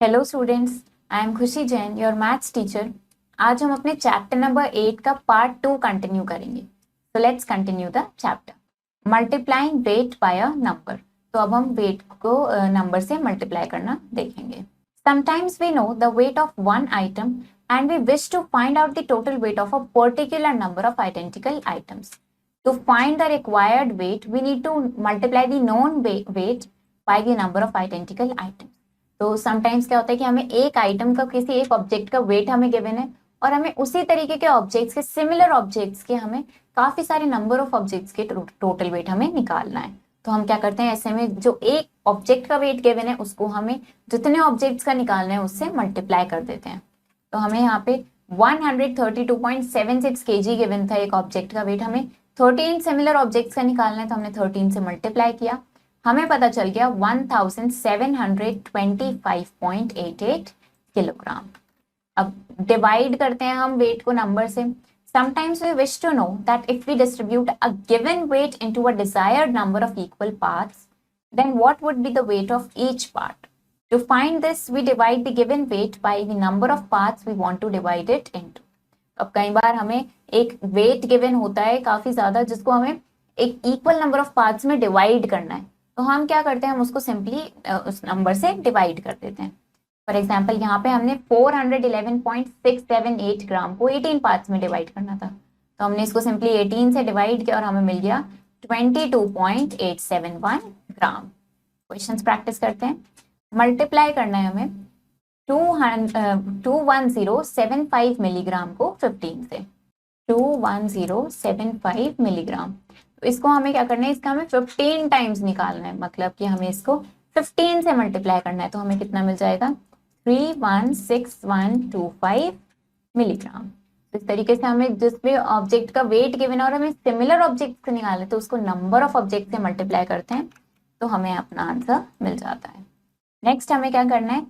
Hello students, I am खुशी Jain, your maths teacher. आज हम अपने चैप्टर नंबर 8 का पार्ट 2 कंटिन्यू करेंगे। So let's continue the chapter multiplying weight by a number. तो अब हम वेट को नंबर से मल्टीप्लाई करना देखेंगे। Sometimes we know the weight of one item and we wish to find out the total weight of a particular number of identical items. To find the required weight, we need to multiply the known weight by the number of identical items. तो sometimes क्या होता है कि हमें एक item का, किसी एक ऑब्जेक्ट का वेट हमें गिवन है और हमें उसी तरीके के ऑब्जेक्ट्स के, सिमिलर ऑब्जेक्ट्स के, हमें काफी सारे नंबर ऑफ ऑब्जेक्ट्स के टोटल वेट हमें निकालना है। तो हम क्या करते हैं, ऐसे में जो एक ऑब्जेक्ट का वेट गिवन है उसको हमें जितने ऑब्जेक्ट्स का निकालना है उससे मल्टीप्लाई कर देते हैं। तो हमें यहाँ पे 132.76 kg गिवन था एक ऑब्जेक्ट का वेट, हमें 13 सिमिलर ऑब्जेक्ट्स का निकालना है तो हमने 13 से मल्टीप्लाई किया, हमें पता चल गया 1725.88 किलोग्राम। अब डिवाइड करते हैं हम वेट को नंबर से। Sometimes we wish to know that if we distribute a given weight into a desired number of equal parts, then what would be the weight of each part? To find this, we divide the given weight by the number of parts we want to divide it into. अब कई बार हमें एक wait given होता है काफी ज्यादा, जिसको हमें एक इक्वल नंबर ऑफ पार्ट्स में डिवाइड करना है। तो हम क्या करते हैं, हम उसको सिंपली उस नंबर से डिवाइड कर देते हैं। फॉर एग्जाम्पल यहाँ पे हमने 411.678 ग्राम को 18 पार्ट्स में डिवाइड करना था, तो हमने इसको सिंपली 18 से डिवाइड किया और हमें मिल गया 22.871 ग्राम। क्वेश्चंस प्रैक्टिस करते हैं। मल्टीप्लाई करना है हमें 21075 मिलीग्राम को 15 से, 21075 मिलीग्राम। तो इसको हमें क्या करना है, इसका हमें 15 टाइम्स निकालना है, मतलब कि हमें इसको 15 से मल्टीप्लाई करना है। तो हमें कितना मिल जाएगा, 316125 मिलीग्राम। तो इस तरीके से हमें जिस भी ऑब्जेक्ट का वेट गिवन है और हमें सिमिलर ऑब्जेक्ट से निकालना है तो उसको नंबर ऑफ ऑब्जेक्ट से मल्टीप्लाई करते हैं तो हमें अपना आंसर मिल जाता है। नेक्स्ट हमें क्या करना है,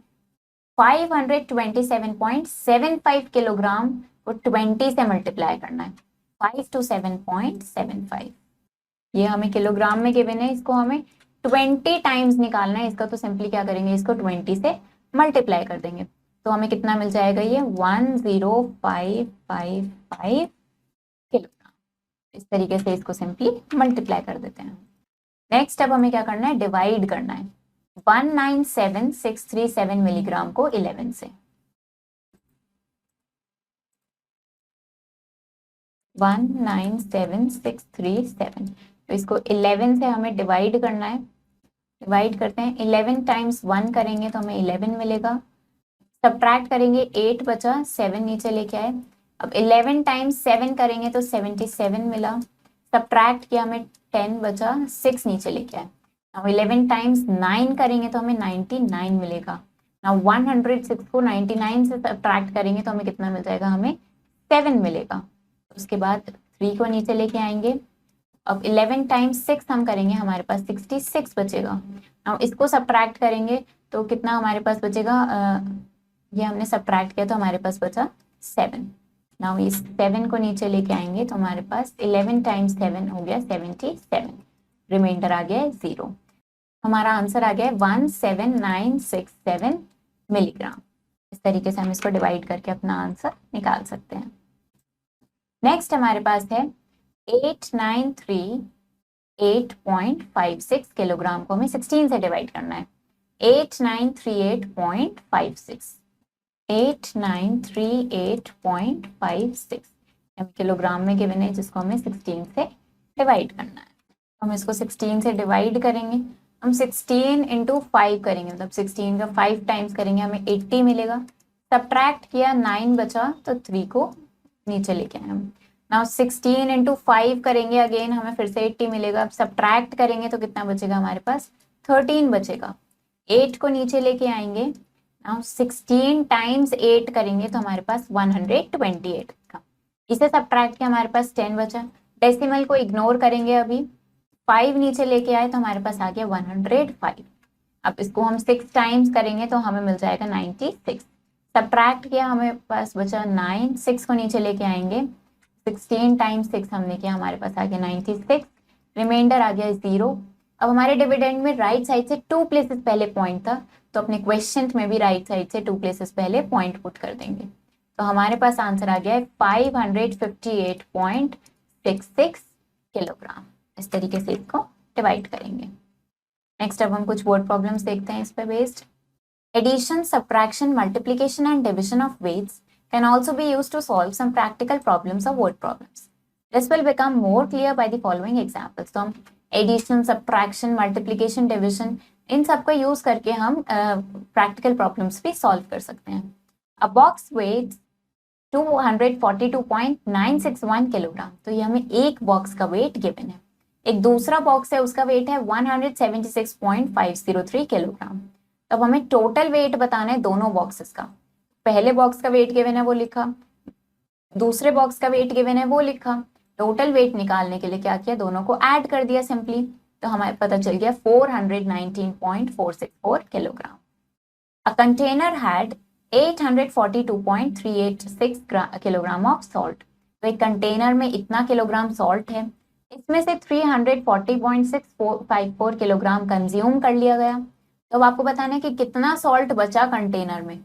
527.75 किलोग्राम को 20 से मल्टीप्लाई करना है। 5 to 7.75, ये हमें किलोग्राम में गिवन है, इसको हमें 20 टाइम्स निकालना है इसका। तो सिंपली क्या करेंगे, इसको 20 से मल्टीप्लाई कर देंगे तो हमें कितना मिल जाएगा, ये 10555 किलोग्राम। इस तरीके से इसको सिंपली मल्टीप्लाई कर देते हैं। नेक्स्ट अब हमें क्या करना है, डिवाइड करना है 197637 मिलीग्राम को 11 से, 197637। तो इसको 11 से हमें डिवाइड करना है। डिवाइड करते हैं, 11 टाइम्स 1 करेंगे तो हमें 11 मिलेगा। सब्ट्रैक्ट करेंगे, 8 बचा, 7 नीचे लेके आए। अब 11 टाइम्स 7 करेंगे तो 77 मिला। सब्ट्रैक्ट किया, हमें 10 बचा, 6 नीचे लेके आए। अब 11 टाइम्स 9 करेंगे तो हमें 99 मिलेगा। नाउ 106 को 99 से सब्ट्रैक्ट करेंगे तो हमें कितना मिल जाएगा, हमें 7 मिलेगा। उसके बाद 3 को नीचे लेके आएंगे। अब 11 टाइम्स 6 हम करेंगे, हमारे पास 66 बचेगा। नाउ इसको सब्ट्रैक्ट करेंगे तो कितना हमारे पास बचेगा, ये हमने सब्ट्रैक्ट किया तो हमारे पास बचा 7। नाउ इस 7 को नीचे लेके आएंगे तो हमारे पास 11 टाइम्स 7 हो गया 77, रिमाइंडर आ गया है 0। हमारा आंसर आ गया है 17967 मिलीग्राम। इस तरीके से हम इसको डिवाइड करके अपना आंसर निकाल सकते हैं। नेक्स्ट हमारे पास है 8938.56 किलोग्राम को हमें 16 से डिवाइड करना है। 8938.56, 8938.56 किलोग्राम में गिवन है, जिसको हमें 16 से डिवाइड करना है। हम इसको 16 से डिवाइड करेंगे, हम 16 इंटू 5 करेंगे, मतलब 16 का 5 टाइम्स करेंगे, हमें 80 मिलेगा। सब्ट्रैक्ट किया, 9 बचा तो 3 को नीचे लेके आए हम। नाउ 16 इंटू 5 करेंगे, अगेन हमें फिर से 80 मिलेगा। अब सब्ट्रैक्ट करेंगे तो कितना बचेगा, हमारे पास 13 बचेगा। 8 को नीचे लेके आएंगे। नाउ 16 टाइम्स 8 करेंगे तो हमारे पास 128 का। इसे सब्ट्रैक्ट किया, हमारे पास 10 बचा। डेसिमल को इग्नोर करेंगे, अभी 5 नीचे लेके आए तो हमारे पास आ गया 105। अब इसको हम 6 टाइम्स करेंगे तो हमें मिल जाएगा 96। सब्ट्रैक्ट किया, हमें पास बचा 9, 6 को नीचे लेके आएंगे। 16 टाइम्स 6 हमने किया, हमारे पास आ गया 96, रिमाइंडर आ गया 0। अब हमारे डिविडेंड में राइट साइड से 2 प्लेसेस पहले पॉइंट था तो अपने क्वेश्चन में भी राइट साइड से 2 प्लेसेस पहले पॉइंट पुट कर देंगे। तो हमारे पास आंसर आ गया है 558.66 किलोग्राम। इस तरीके से इसको डिवाइड करेंगे। नेक्स्ट अब हम कुछ वर्ड प्रॉब्लम्स देखते हैं इस पे based. Addition, subtraction, multiplication and division of weights can also be used to solve some practical problems or word problems. This will become more clear by the following examples. तो हम addition, subtraction, multiplication, division इन सब का use करके हम practical problems भी solve कर सकते हैं। A box weights 242.961 kilogram. तो ये हमें एक बॉक्स का वेट गिवन है। एक दूसरा बॉक्स है, उसका वेट है 176.503 किलोग्राम। तो अब हमें टोटल वेट बताना है दोनों बॉक्सेस का। पहले बॉक्स का वेट गिवन है वो लिखा, दूसरे बॉक्स का वेट गिवन है वो लिखा। टोटल वेट निकालने के लिए क्या किया, दोनों को ऐड कर दिया सिंपली। तो हमें पता चल गया 419.464 kilogram. A container had 842.386 kilogram of salt. तो एक कंटेनर में इतना किलोग्राम सॉल्ट है, इसमें से 340.654 किलोग्राम कंज्यूम कर लिया गया। तो अब आपको बताना है कि कितना सॉल्ट बचा कंटेनर में।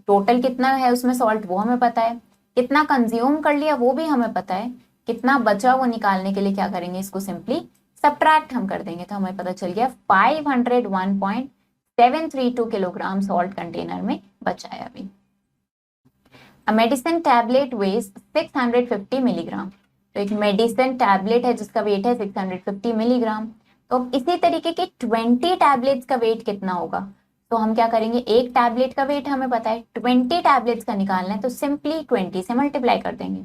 टोटल कितना है उसमें सॉल्ट वो हमें पता है, कितना कंज्यूम कर लिया वो भी हमें पता है, कितना बचा वो निकालने के लिए क्या करेंगे, इसको सिंपली सब्ट्रैक्ट हम कर देंगे। तो हमें पता चल गया 501.732 किलोग्राम सॉल्ट कंटेनर में बचा है अभी। A medicine tablet weighs 650 milligram. तो एक मेडिसिन टैबलेट है जिसका वेट है 650 मिलीग्राम। तो इसी तरीके के 20 टैबलेट्स का वेट कितना होगा। तो हम क्या करेंगे, एक टैबलेट का वेट हमें पता है, 20 टैबलेट्स का निकालना है, तो सिंपली 20 से मल्टीप्लाई कर देंगे।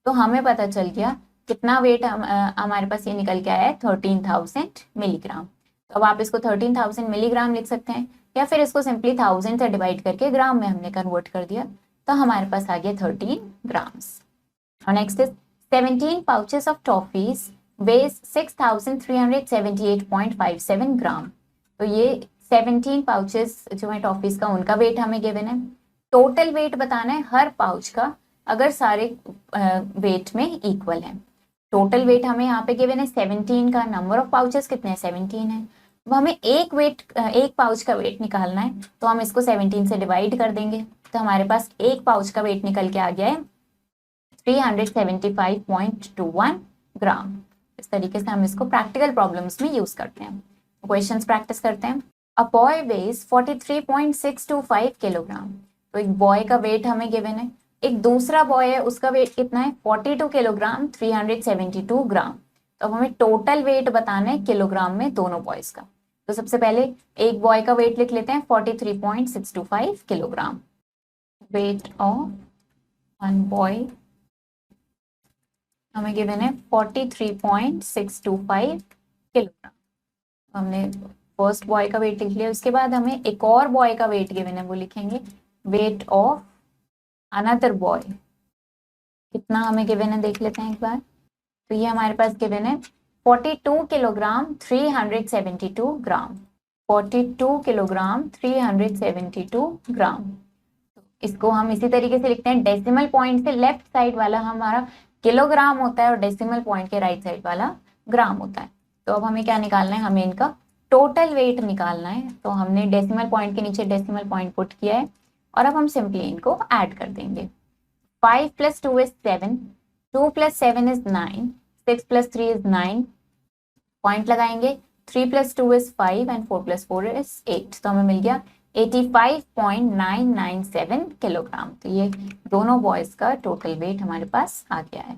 तो हमें पता चल गया कितना वेट हमारे पास ये निकल के आया है 13,000 मिलीग्राम। तो अब आप इसको 13,000 मिलीग्राम लिख सकते हैं, या फिर इसको सिंपली 1000 से डिवाइड करके ग्राम में हमने कन्वर्ट कर दिया, तो हमारे पास आ गया 13 ग्राम्स। और next is 17 pouches of toffees weighs 6,378.57 gram. तो ये 17 पाउचेस जो है टॉफीज का, उनका वेट हमें गिवन है। टोटल वेट बताना है हर पाउच का, अगर सारे वेट में इक्वल है। टोटल वेट हमें यहाँ पे गिवन है 17 का, नंबर ऑफ पाउचेस कितने हैं 17 है। अब हमें एक पाउच का वेट निकालना है, तो हम इसको 17 से डिवाइड कर देंगे। तो हमारे पास एक पाउच का वेट निकल के आ गया है 375.21 ग्राम। इस तरीके से हम इसको प्रैक्टिकल प्रॉब्लम्स में यूज करते हैं। क्वेश्चंस प्रैक्टिस करते हैं। A boy weighs 43.625 kilogram. तो एक बॉय का वेट हमें गिवन है, एक दूसरा बॉय है उसका वेट कितना है 42 किलोग्राम 372 ग्राम। तो अब हमें टोटल वेट बताना है किलोग्राम में दोनों बॉयज का। तो सबसे पहले एक बॉय का वेट लिख लेते हैं 43.625 kilogram. Wait of one boy हमें गिवन है 43.625 किलोग्राम। हमने फर्स्ट बॉय का वेट लिख लिया, उसके बाद हमें एक और बॉय का वेट गिवन है, वो लिखेंगे वेट ऑफ अनदर बॉय। कितना हमें गिवन है देख लेते हैं एक बार। तो ये हमारे पास गिवन है 42 किलोग्राम 372 ग्राम। 42 किलोग्राम 372 ग्राम। इसको हम इसी तरीके से लिखते हैं, डेसिमल पॉइंट से लेफ्ट साइड वाला हमारा किलोग्राम होता है और डेसिमल पॉइंट के राइट साइड वाला ग्राम होता है। तो अब हमें क्या निकालना है, हमें इनका टोटल वेट निकालना है। तो हमने डेसिमल पॉइंट के नीचे डेसिमल पॉइंट पुट किया है, और अब हम सिंपली इनको ऐड कर देंगे। 5 + 2 is 7, 2 + 7 is 9, 6 + 3 is 9, पॉइंट लगाएंगे, 3 + 2 is 5 and 4 + 4 is 8। तो हमें मिल गया 85.997 किलोग्राम। तो ये दोनों बॉयज का टोटल वेट हमारे पास आ गया है।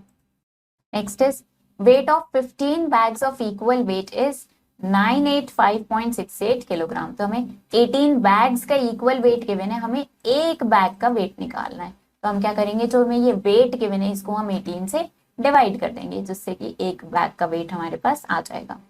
Next is weight of 15 bags of equal weight is 985.68 kilogram. तो हमें 18 बैग्स का इक्वल वेट गिवन है, हमें एक बैग का वेट निकालना है। तो हम क्या करेंगे, जो हमें ये वेट गिवन है इसको हम 18 से डिवाइड कर देंगे, जिससे कि एक बैग का वेट हमारे पास आ जाएगा।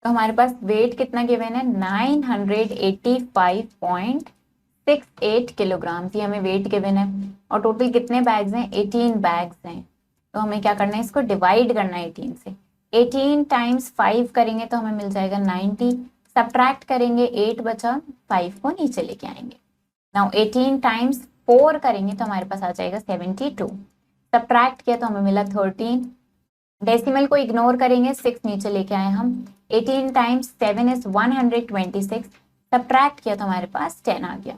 तो हमारे पास वेट कितना गिवन है 985.68 किलोग्राम की हमें वेट गिवन है, और टोटल कितने बैग्स हैं 18 बैग्स हैं। तो हमें क्या करना है, इसको डिवाइड करना है 18 से। 18 × 5 करेंगे तो हमें मिल जाएगा 90, सब्ट्रैक्ट करेंगे 8 बचा, 5 को नीचे लेके आएंगे। नाउ 18 × 4 करेंगे तो हमारे पास आ जाएगा 72, सब्ट्रैक्ट किया तो हमें मिला 13, डेसिमल को इग्नोर करेंगे 6 नीचे लेके आए हम। 18 × 7 is 126, सब्ट्रैक्ट किया तो हमारे पास 10 आ गया।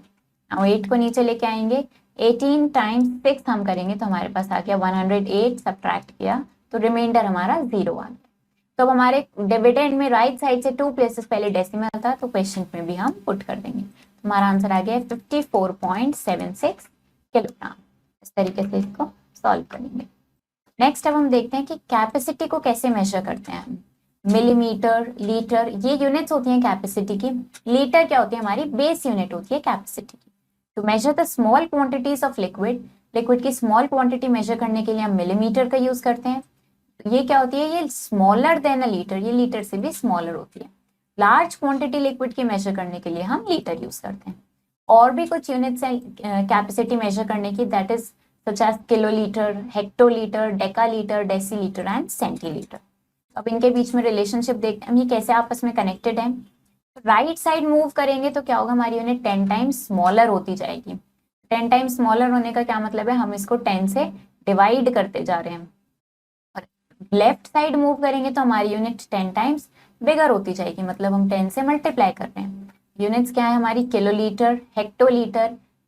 अब 8 को नीचे लेके आएंगे, 18 टाइम्स 6 हम करेंगे तो हमारे पास आ गया 108, सब्ट्रैक्ट किया तो रिमाइंडर हमारा 0 आ गया। तो अब हमारे डिविडेंड में राइट साइड से 2 प्लेसेस पहले डेसिमल था तो क्वेश्चन में भी हम पुट कर देंगे। तो हमारा आंसर आ गया 54.76 किलोग्राम। इस तरीके से इसको सॉल्व करेंगे। नेक्स्ट अब हम देखते हैं कि कैपेसिटी को कैसे मेजर करते हैं हम। मिलीमीटर, लीटर, ये यूनिट्स होती हैं कैपेसिटी की। लीटर क्या होती है, हमारी बेस यूनिट होती है कैपेसिटी की। To measure the small quantities of liquid, liquid की स्मॉल क्वांटिटी मेजर करने के लिए हम मिलीमीटर का यूज करते हैं। ये क्या होती है, ये स्मॉलर देन अ लीटर, ये लीटर से भी स्मॉलर होती है। लार्ज क्वांटिटी लिक्विड की मेजर करने के लिए हम लीटर यूज करते हैं। और भी कुछ यूनिट्स हैं कैपेसिटी मेजर करने की, that is such as kilolitre, hectolitre, decalitre, decilitre and centilitre. अब इनके बीच में रिलेशनशिप देखते हैं ये कैसे आपस में कनेक्टेड है। राइट साइड मूव करेंगे तो क्या होगा, हमारी यूनिट 10 टाइम्स स्मॉलर होती जाएगी। 10 टाइम्स स्मॉलर होने का क्या मतलब है, हम इसको 10 से डिवाइड करते जा रहे हैं। और लेफ्ट साइड मूव करेंगे तो हमारी यूनिट 10 टाइम्स बिगर होती जाएगी, मतलब हम 10 से मल्टीप्लाई कर रहे हैं। यूनिट्स क्या है हमारी, kilolitre, hectolitre,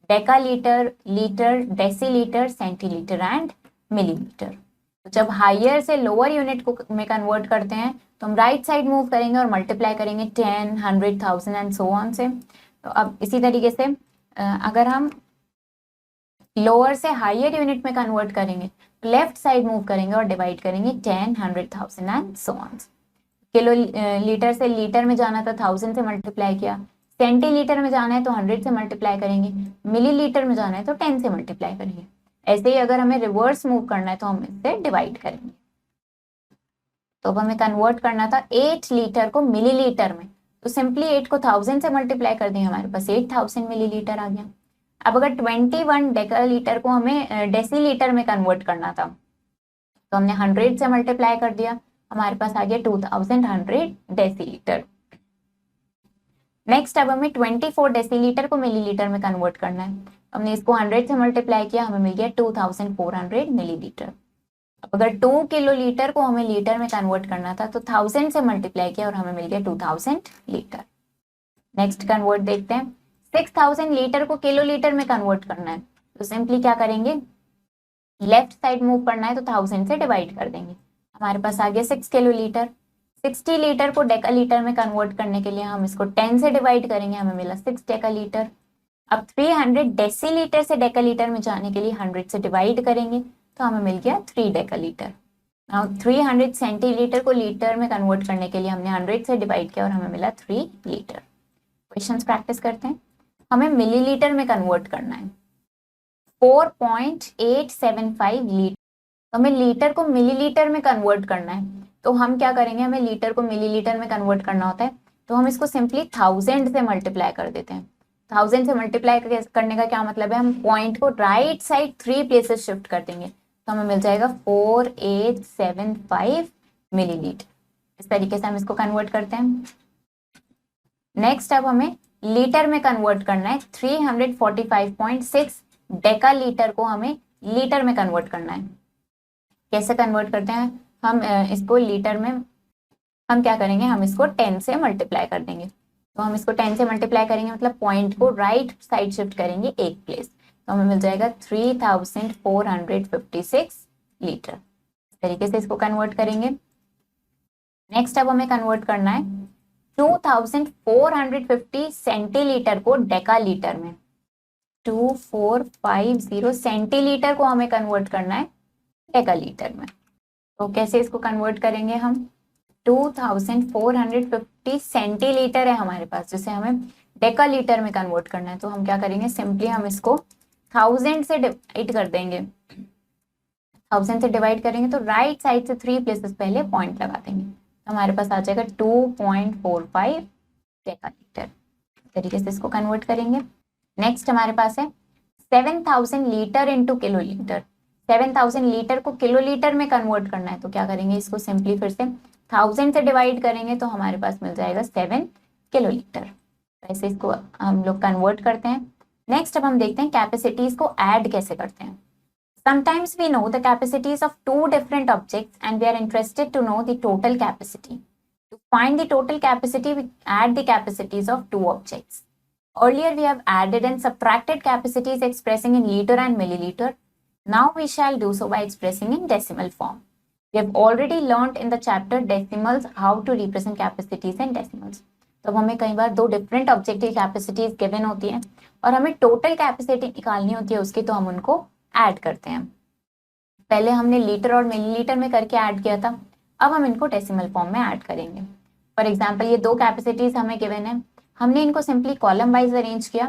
decalitre, litre, decilitre, centilitre and millimetre. तो जब हायर से लोअर यूनिट को में कन्वर्ट करते हैं तो हम राइट साइड मूव करेंगे और मल्टीप्लाई करेंगे 10, 100, 1000 एंड सो ऑन से। तो अब इसी तरीके से अगर हम लोअर से हायर यूनिट में कन्वर्ट करेंगे तो लेफ्ट साइड मूव करेंगे और डिवाइड करेंगे 10, 100, 1000 and so on. Kilo litre से लीटर में जाना था 1000 से मल्टीप्लाई किया, सेंटीलीटर में जाना है तो 100 से मल्टीप्लाई करेंगे, मिलीलीटर में जाना है तो 10 से मल्टीप्लाई करेंगे। ऐसे ही अगर हमें रिवर्स मूव करना है तो हम इससे डिवाइड करेंगे। तो अब हमें कन्वर्ट करना था 8 लीटर को मिलीलीटर में, तो सिंपली 8 को 1000 से मल्टीप्लाई कर देंगे, हमारे पास 8000 मिलीलीटर आ गया। अब अगर 21 डेकालीटर को हमें डेसीलीटर में कन्वर्ट करना था तो हमने 100 से मल्टीप्लाई कर दिया, हमारे पास आ गया 2100 डेसीलीटर। नेक्स्ट अब हमें 24 डेसीलीटर को मिलीलीटर में कन्वर्ट करना है, हमने इसको 100 से मल्टीप्लाई किया, हमें मिल गया 2400 मिलीलीटर। अब अगर 2 किलोलीटर को हमें लीटर में कन्वर्ट करना था तो 1000 से मल्टीप्लाई किया और हमें मिल गया 2000 लीटर। नेक्स्ट कन्वर्ट देखते हैं, 6000 लीटर को किलोलीटर में कन्वर्ट करना है तो सिंपली क्या करेंगे, लेफ्ट साइड मूव करना है तो 1000 से डिवाइड कर देंगे, हमारे पास आ गया 6 किलोलीटर। 60 लीटर को डेकालीटर में कन्वर्ट करने के लिए हम इसको 10 से डिवाइड करेंगे, हमें मिला 6 डेकालीटर। अब 300 डेसीलीटर से डेकालीटर में जाने के लिए 100 से डिवाइड करेंगे तो हमें मिल गया 3 डेकालीटर। अब 300 सेंटीलीटर को लीटर में कन्वर्ट करने के लिए हमने 100 से डिवाइड किया और हमें मिला 3 लीटर। क्वेश्चंस प्रैक्टिस करते हैं। हमें मिलीलीटर में कन्वर्ट करना है 4.875 लीटर, तो हमें लीटर को मिलीलीटर में कन्वर्ट करना है तो हम क्या करेंगे, हमें लीटर को मिलीलीटर में कन्वर्ट करना होता है तो हम इसको सिंपली 1000 से मल्टीप्लाई कर देते हैं। 1000 से मल्टीप्लाई करने का क्या मतलब है, हम पॉइंट को राइट साइड 3 प्लेसेस शिफ्ट कर देंगे तो हमें मिल जाएगा 4875 मिलीलीटर। इस तरीके से हम इसको कन्वर्ट करते हैं। नेक्स्ट अब हमें लीटर में कन्वर्ट करना है, 345.6 डेकालीटर को हमें लीटर में कन्वर्ट करना है। कैसे कन्वर्ट करते हैं हम इसको लीटर में, हम क्या करेंगे, हम इसको 10 से मल्टीप्लाई कर देंगे, तो हम इसको 10 से मल्टीप्लाई करेंगे मतलब पॉइंट को राइट साइड शिफ्ट करेंगे एक प्लेस तो हमें मिल जाएगा 3456 लीटर। इस तरीके से इसको कन्वर्ट करेंगे। नेक्स्ट अब हमें कन्वर्ट करना है 2450 सेंटीलीटर को डेकालीटर में, 2450 सेंटीलीटर को हमें कन्वर्ट करना है डेकालीटर में। तो कैसे इसको कन्वर्ट करेंगे हम, 2450 सेंटीलीटर है हमारे पास जिसे हमें डेकालीटर में कन्वर्ट करना है तो हम क्या करेंगे, सिंपली हम इसको 1000 से डिवाइड कर देंगे। 1000 से डिवाइड करेंगे तो राइट साइड से 3 प्लेसेस पहले पॉइंट लगा देंगे तो हमारे पास आ जाएगा 2.45 डेकालीटर। तरीके से इसको कन्वर्ट करेंगे। नेक्स्ट हमारे पास है 7000 लीटर इंटू किलोलीटर। 7000 लीटर को किलोलीटर में कन्वर्ट करना है तो क्या करेंगे, इसको सिंपली फिर से 1000 से डिवाइड करेंगे तो हमारे पास मिल जाएगा 7 किलोलीटर। ऐसे इसको हम लोग कन्वर्ट करते हैं। नेक्स्ट अब हम देखते हैं कैपेसिटीज को ऐड कैसे करते हैं। Sometimes we know the capacities of two different objects and we are interested to know the total capacity. To find the total capacity, we add the capacities of two objects. Earlier we have added and subtracted capacities expressing in liter and milliliter. Now we shall do so by expressing in decimal form. We have already learnt in the chapter decimals how to represent capacities in decimals. तो हमें कई बार दो different object की capacities given होती हैं और हमें total capacity निकालनी होती है उसकी, तो हम उनको ऐड करते हैं. पहले हमने लीटर और मिलीलीटर में करके ऐड किया था, अब हम इनको डेसिमल फॉर्म में ऐड करेंगे. फॉर एग्जाम्पल ये दो कैपेसिटीज हमें गिवन है, हमने इनको सिंपली कॉलम वाइज अरेंज किया,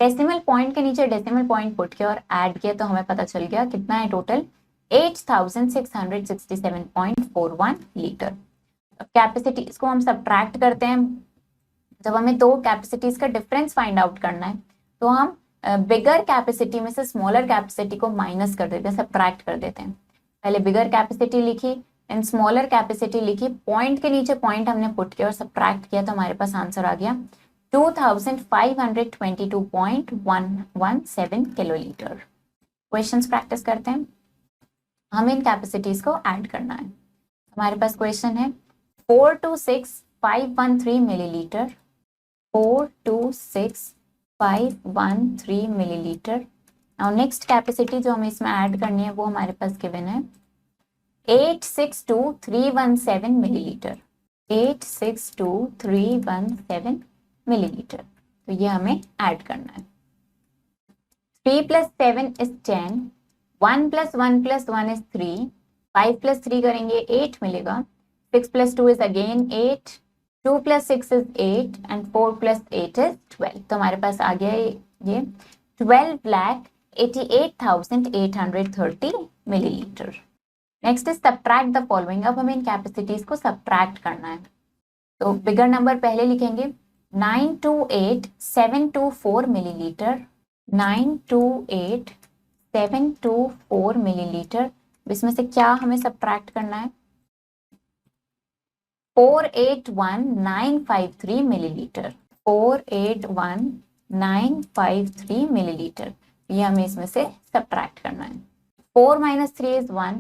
डेसिमल पॉइंट के नीचे डेसिमल पॉइंट पुट किया और ऐड किया, तो हमें पता चल गया कितना है टोटल 8667.41 लीटर. अब कैपेसिटीज को हम सब्ट्रैक्ट करते हैं. जब हमें दो कैपेसिटीज का डिफरेंस फाइंड आउट करना है तो हम बिगर कैपेसिटी में से स्मॉलर कैपेसिटी को माइनस कर देते हैं, सब्ट्रैक्ट कर देते हैं. पहले बिगर कैपेसिटी लिखी एंड स्मॉलर कैपेसिटी लिखी, पॉइंट के नीचे पॉइंट हमने पुट किया और सब्ट्रैक्ट किया, तो हमारे पास आंसर आ गया 2522.117 किलोलीटर. क्वेश्चंस प्रैक्टिस करते हैं. हमें इन कैपेसिटीज को ऐड करना है. हमारे पास क्वेश्चन है 426513 millilitre, 426513 millilitre. Now next capacity जो हमें इसमें ऐड करनी है वो हमारे पास गिवन है 862317 मिलीलीटर, 862317 मिलीलीटर. तो ये हमें ऐड करना है. 3 + 7 is 10, 1 + 1 + 1 is 3, 5 + 3 करेंगे 8 मिलेगा, 6 + 2 is again 8, 2 + 6 is 8 and 4 + 8 is 12. तो हमारे पास आ गया ये 12,88,830 millilitre. Next is subtract the following. अब हमें इन कैपेसिटीज को सब्ट्रैक्ट करना है. तो बिगर नंबर पहले लिखेंगे 928724 मिलीलीटर, 928724 मिलीलीटर. इसमें से क्या हमें सब्ट्रैक्ट करना है 481953 मिलीलीटर, 481953 मिलीलीटर. ये हमें इसमें से सब्ट्रैक्ट करना है. 4 - 3 is 1.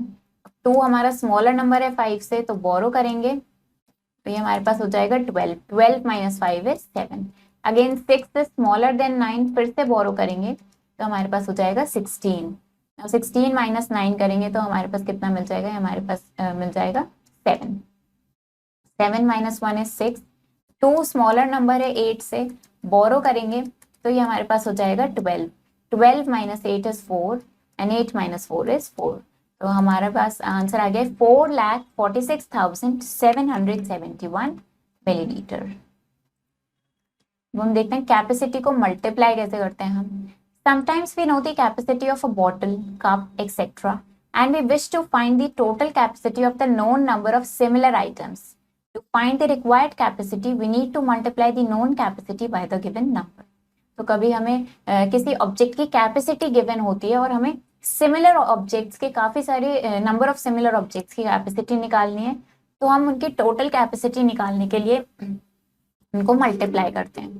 2 हमारा स्मॉलर नंबर है 5 से, तो बोरो करेंगे, तो ये हमारे पास हो जाएगा 12. 12 - 5 is 7. Again 6 is smaller than 9, फिर से बोरो करेंगे, तो हमारे पास हो जाएगा 16. 16 - 9 करेंगे तो हमारे पास कितना मिल जाएगा, हमारे पास मिल जाएगा 7. 7 - 1 is 6. 2 स्मॉलर नंबर है 8 से, बोरो करेंगे तो ये हमारे पास हो जाएगा 12. 12 - 8 is 4 and 8 - 4 is 4. तो हमारे पास आंसर आ गया 4,46,771 मिलीलीटर. हम देखते हैं कैपेसिटी को मल्टीप्लाई कैसे करते हैं हम. Sometimes we know the capacity of a bottle, cup etcetera, and we wish to find the total capacity of the known number of similar items. To find the required capacity, we need to multiply the known capacity by the given number. तो कभी हमें किसी object की capacity given होती है और हमें similar objects के काफी सारे नंबर ऑफ सिमिलर ऑब्जेक्ट्स की कैपेसिटी निकालनी है, तो हम उनकी टोटल कैपेसिटी निकालने के लिए उनको मल्टीप्लाई करते हैं.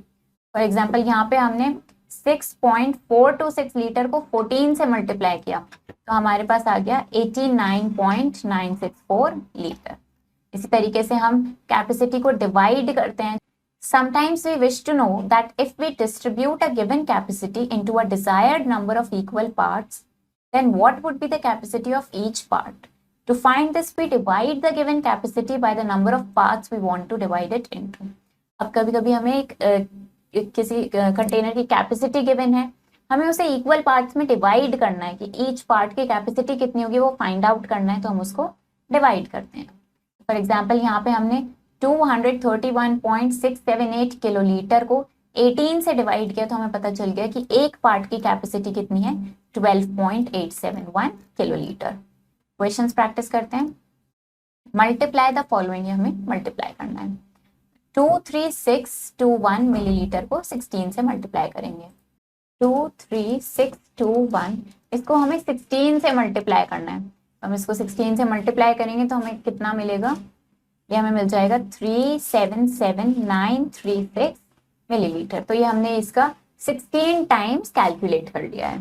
फॉर एग्जांपल यहाँ पे हमने 6.426 लीटर को 14 से मल्टीप्लाई किया, तो हमारे पास आ गया 89.964 लीटर. इसी तरीके से हम कैपेसिटी को डिवाइड करते हैं. Sometimes we wish to know that if we distribute a given capacity into a desired number of equal parts, then what would be the capacity of each part? To find this, we divide the given capacity by the number of parts we want to divide it into. अब कभी-कभी हमें किसी container की capacity given है, हमें उसे equal parts में divide करना है कि ईच पार्ट की कैपेसिटी कितनी होगी वो फाइंड आउट करना है, तो हम उसको डिवाइड करते हैं. फॉर एग्जाम्पल यहाँ पे हमने 231.678 किलोलीटर को 18 से डिवाइड किया, तो हमें पता चल गया कि एक पार्ट की कैपेसिटी कितनी है 12.871 किलोलीटर. क्वेश्चंस प्रैक्टिस करते हैं. मल्टीप्लाई द फॉलोइंग, हमें मल्टीप्लाई करना है. 23621 मिलीलीटर को 16 से मल्टीप्लाई करेंगे. 23621 इसको हमें 16 से मल्टीप्लाई करना है. हम इसको 16 से मल्टीप्लाई करेंगे तो हमें कितना मिलेगा, ये हमें मिल जाएगा 377936 मिलीलीटर. तो ये हमने इसका 16 टाइम्स कैलकुलेट कर लिया है.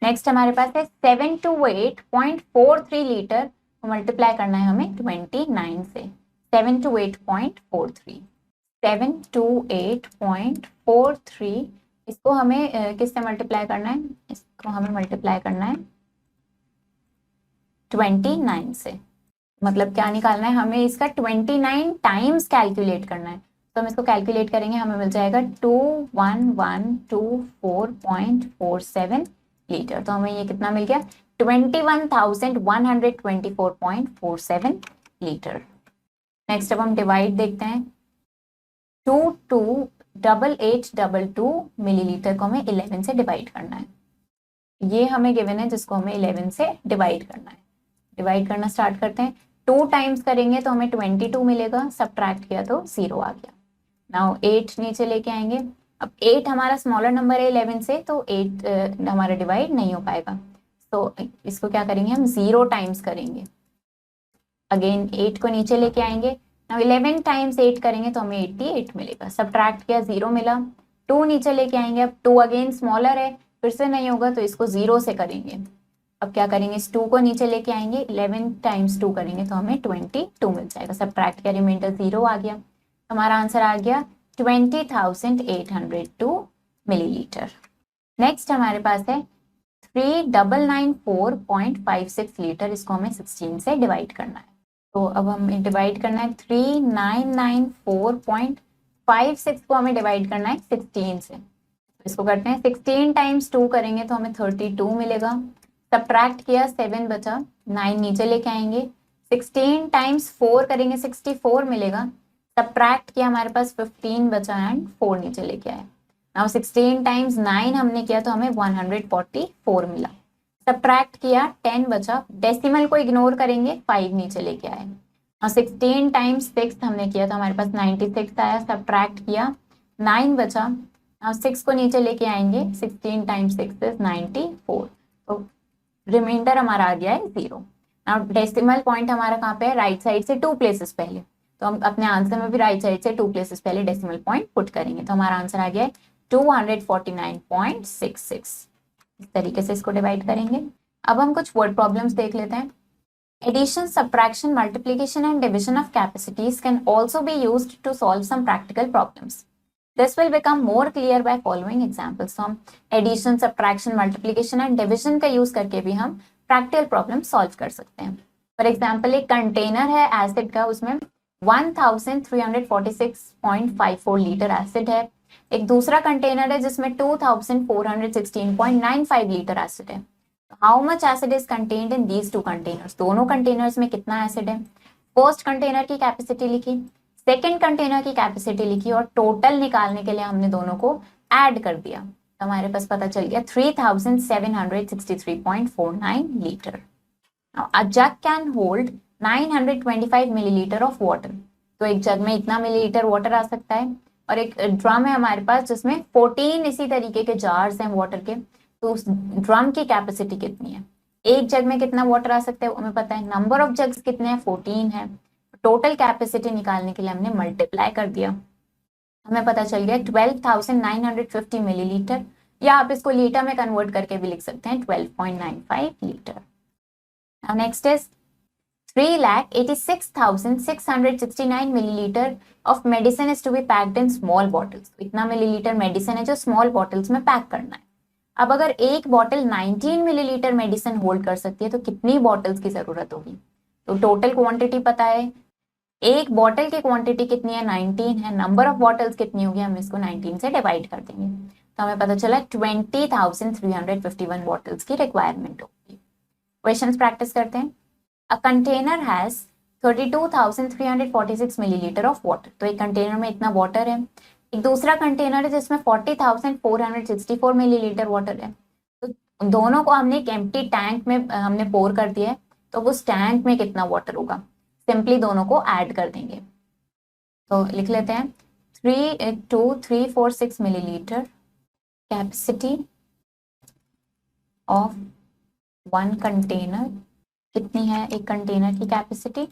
नेक्स्ट हमारे पास है 728.43 लीटर को मल्टीप्लाई करना है हमें 29 से. 728.43, 728.43, इसको हमें किससे मल्टीप्लाई करना है? इसको हमें मल्टीप्लाई करना है 29 से। मतलब क्या निकालना है हमें? इसका 29 टाइम्स कैलकुलेट करना है। तो हम इसको कैलकुलेट करेंगे, हमें मिल जाएगा 21124.47 लीटर। तो हमें ये कितना मिल गया? 21,124.47 लीटर। नेक्स्ट अब हम डिवाइड देखते हैं। 228822 मिलीलीटर को हमें 11 से डिवाइड करना है। ये हमें गिवन है जिसको हमें 11 से डिवाइड करना है। डिवाइड करना स्टार्ट करते हैं। 2 टाइम्स करेंगे तो हमें 22 मिलेगा, सब्ट्रैक्ट किया तो 0 आ गया। नाउ 8 नीचे लेके आएंगे। अब 8 हमारा स्मॉलर नंबर है 11 से, तो 8 हमारा डिवाइड नहीं हो पाएगा। तो इसको क्या करेंगे हम? 0 टाइम्स करेंगे। अगेन 8 को नीचे लेके आएंगे। नाउ 11 टाइम्स 8 करेंगे तो हमें 88 मिलेगा। सब्ट्रैक्ट किया 0 मिला। 2 नीचे लेके आएंगे। अब 2 अगेन स्मॉलर है, फिर से नहीं होगा तो इसको 0 से करेंगे। अब क्या करेंगे? इस 2 को नीचे लेके आएंगे। 11 टाइम्स 2 करेंगे तो हमें 22 मिल जाएगा। सब्ट्रैक्ट किया, रिमाइंडर 0 आ गया। हमारा आंसर आ गया 20,802 मिलीलीटर। नेक्स्ट हमारे पास है 3994.56 लीटर। इसको हमें 16 से डिवाइड करना है। तो अब हमें डिवाइड करना है 3994.56 को हमें डिवाइड करना है 16 से। इसको करते हैं 16 टाइम्स 2 करेंगे तो हमें 32 मिलेगा। सब्ट्रैक्ट किया 7 बचा, 9 नीचे लेके आएंगे। 16 टाइम्स 4 करेंगे 64 मिलेगा। सब्ट्रैक्ट किया, हमारे पास 15 बचा एंड 4 नीचे लेके आए। नाउ 16 टाइम्स 9 हमने किया तो हमें 144 मिला। सब्ट्रैक्ट किया 10 बचा, डेसिमल को इग्नोर करेंगे, 5 नीचे लेके आए। और 16 टाइम्स 6 हमने किया तो हमारे पास 96 आया। सब्ट्रैक्ट किया 9 बचा। और 6 को नीचे लेके आएंगे। 16 टाइम्स 6 इज 94। तो रिमाइंडर हमारा आ गया है 0। नाउ डेसिमल पॉइंट हमारा कहाँ पे है? राइट साइड से 2 प्लेसेस पहले। तो हम अपने आंसर में भी राइट साइड से 2 प्लेसेस पहले डेसिमल पॉइंट पुट करेंगे। तो हमारा आंसर आ गया है 249.66। इस तरीके से इसको डिवाइड करेंगे। अब हम कुछ वर्ड प्रॉब्लम्स देख लेते हैं। Addition, subtraction, multiplication and division of capacities can also be used to solve some practical problems. This will become more clear by following examples. So हम addition, subtraction, multiplication and division का use करके भी हम practical problem solve कर सकते हैं। For example, एक container है एसिड का, उसमें 1346.54 लीटर एसिड है। एक दूसरा कंटेनर है जिसमें 2416.95 लीटर एसिड है। How much acid is contained in these 2 containers? दोनों कंटेनर्स में कितना एसिड है? फर्स्ट कंटेनर की कैपेसिटी लिखी, सेकेंड कंटेनर की कैपेसिटी लिखी, और टोटल निकालने के लिए हमने दोनों को ऐड कर दिया। तो हमारे पास पता चल गया 3763.49 litre. A jug can hold 925 millilitre of water. तो एक जग में इतना मिलीलीटर वाटर आ सकता है। और एक ड्रम है हमारे पास जिसमें 14 इसी तरीके के जार्स हैं वाटर के। तो उस ड्रम की कैपेसिटी कितनी है? एक जग में कितना वाटर आ सकता है हमें पता है। नंबर ऑफ जग्स कितने हैं? 14 है। टोटल कैपेसिटी निकालने के लिए हमने मल्टीप्लाई कर दिया। हमें पता चल गया 12,950 मिलीलीटर, या आप इसको लीटर में कन्वर्ट करके भी लिख सकते हैं 12.95 litre. Next is 3,86,669 millilitre of medicine is to be packed in small bottles. इतना मिलीलीटर मेडिसिन है जो स्मॉल बॉटल्स में पैक करना है। अब अगर एक बॉटल 19 मिलीलीटर मेडिसिन होल्ड कर सकती है तो कितनी बॉटल्स की जरूरत होगी? तो टोटल क्वांटिटी पता है, एक बॉटल की क्वांटिटी कितनी है? 19 है। नंबर ऑफ बॉटल्स कितनी होगी? हम इसको 19 से डिवाइड कर देंगे तो हमें पता चला 20,351 बॉटल्स की रिक्वायरमेंट होगी। क्वेश्चंस प्रैक्टिस करते हैं। A container has 32,346 millilitre of water. तो एक कंटेनर में इतना वाटर है। एक दूसरा कंटेनर है जिसमें 40,464 मिलीलीटर वाटर है। तो दोनों को हमने एक एम्प्टी टैंक में हमने पोर कर दिया है। तो उस टैंक में कितना वाटर होगा? सिंपली दोनों को ऐड कर देंगे। तो लिख लेते हैं 32346 millilitre capacity of one container. कितनी है एक कंटेनर की कैपेसिटी?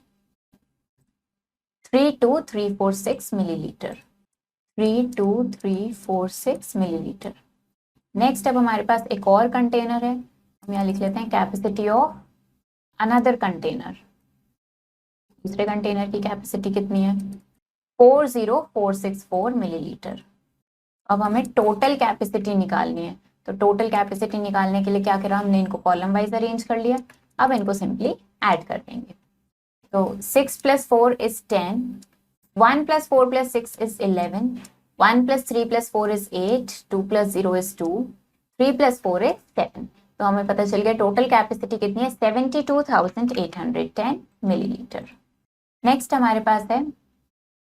32346 मिलीलीटर। 32346 मिलीलीटर। नेक्स्ट अब हमारे पास एक और कंटेनर है, हम यहाँ लिख लेते हैं कैपेसिटी ऑफ अनदर कंटेनर। दूसरे कंटेनर की कैपेसिटी कितनी है 40464 मिलीलीटर। अब हमें टोटल कैपेसिटी निकालनी है, तो टोटल कैपेसिटी निकालने के लिए क्या करा, हमने इनको कॉलम वाइज अरेंज कर लिया। अब इनको सिंपली ऐड कर देंगे। तो 6 + 4 is 10, 1 + 4 + 6 is 11, 1 + 3 + 4 is 8, 2 + 0 is 2, 3 + 4 is 7। तो हमें पता चल गया टोटल कैपेसिटी कितनी है 72,810 मिलीलीटर। नेक्स्ट हमारे पास है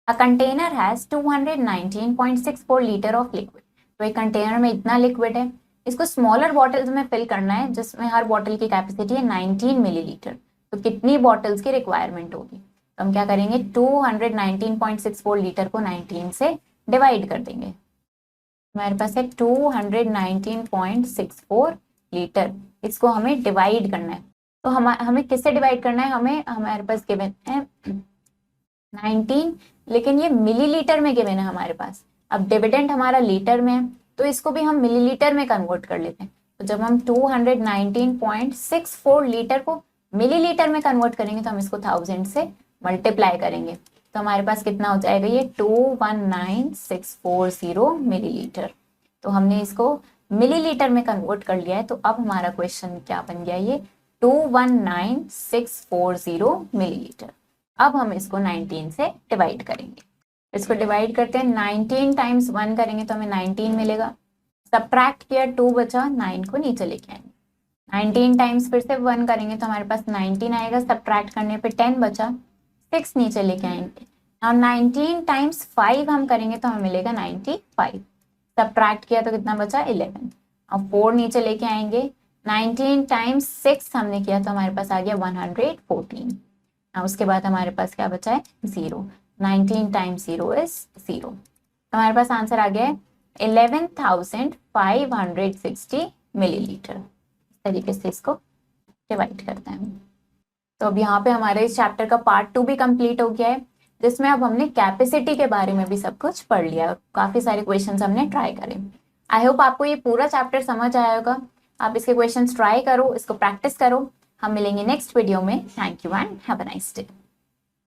a container has 219.64 litre of liquid. तो एक कंटेनर में इतना लिक्विड है, इसको स्मॉलर बॉटल्स में फिल करना है जिसमें हर बॉटल की कैपेसिटी है 19 मिलीलीटर। तो कितनी बॉटल्स की रिक्वायरमेंट होगी, तो हम क्या करेंगे 219.64 लीटर को 19 से डिवाइड कर देंगे। हमारे पास है 219.64 लीटर, इसको हमें डिवाइड करना है। तो हमें किससे डिवाइड करना है, हमारे पास गिवन है 19, लेकिन ये मिलीलीटर में गिवन है हमारे पास। अब डिविडेंड हमारा लीटर में है, तो इसको भी हम मिलीलीटर में कन्वर्ट कर लेते हैं। तो जब हम 219.64 लीटर को मिलीलीटर में कन्वर्ट करेंगे तो हम इसको 1000 से मल्टीप्लाई करेंगे। तो हमारे पास कितना हो जाएगा ये 219,640 मिलीलीटर। तो हमने इसको मिलीलीटर में कन्वर्ट कर लिया है। तो अब हमारा क्वेश्चन क्या बन गया, ये 219,640 मिलीलीटर। अब हम इसको 19 से डिवाइड करेंगे। इसको डिवाइड करते हैं, 19 टाइम्स 1 करेंगे तो हमें 19 मिलेगा। सब्ट्रैक्ट किया 2 बचा, 9 को नीचे लेके आएंगे। 19 टाइम्स फिर से 1 करेंगे तो हमारे पास 19 आएगा। सब्ट्रैक्ट करने पे 10 बचा, 6 नीचे लेके आएंगे। और 19 टाइम्स 5 हम करेंगे तो हमें मिलेगा 95। सब्ट्रैक्ट किया तो कितना बचा 11। अब 4 नीचे लेके आएंगे। 19 टाइम्स 6 हमने किया तो हमारे पास आ गया 114। उसके बाद हमारे पास क्या बचा है 0। 19 टाइम्स 0 इज 0। हमारे पास आंसर आ गया है 11,560 मिलीलीटर। इस तरीके से इसको डिवाइड करते हैं। तो अब यहाँ पे हमारे इस चैप्टर का पार्ट 2 भी कंप्लीट हो गया है, जिसमें अब हमने कैपेसिटी के बारे में भी सब कुछ पढ़ लिया और काफी सारे क्वेश्चंस हमने ट्राई करे। आई होप आपको ये पूरा चैप्टर समझ आया होगा। आप इसके क्वेश्चंस ट्राई करो, इसको प्रैक्टिस करो। हम मिलेंगे नेक्स्ट वीडियो में। Thank you and have a nice day.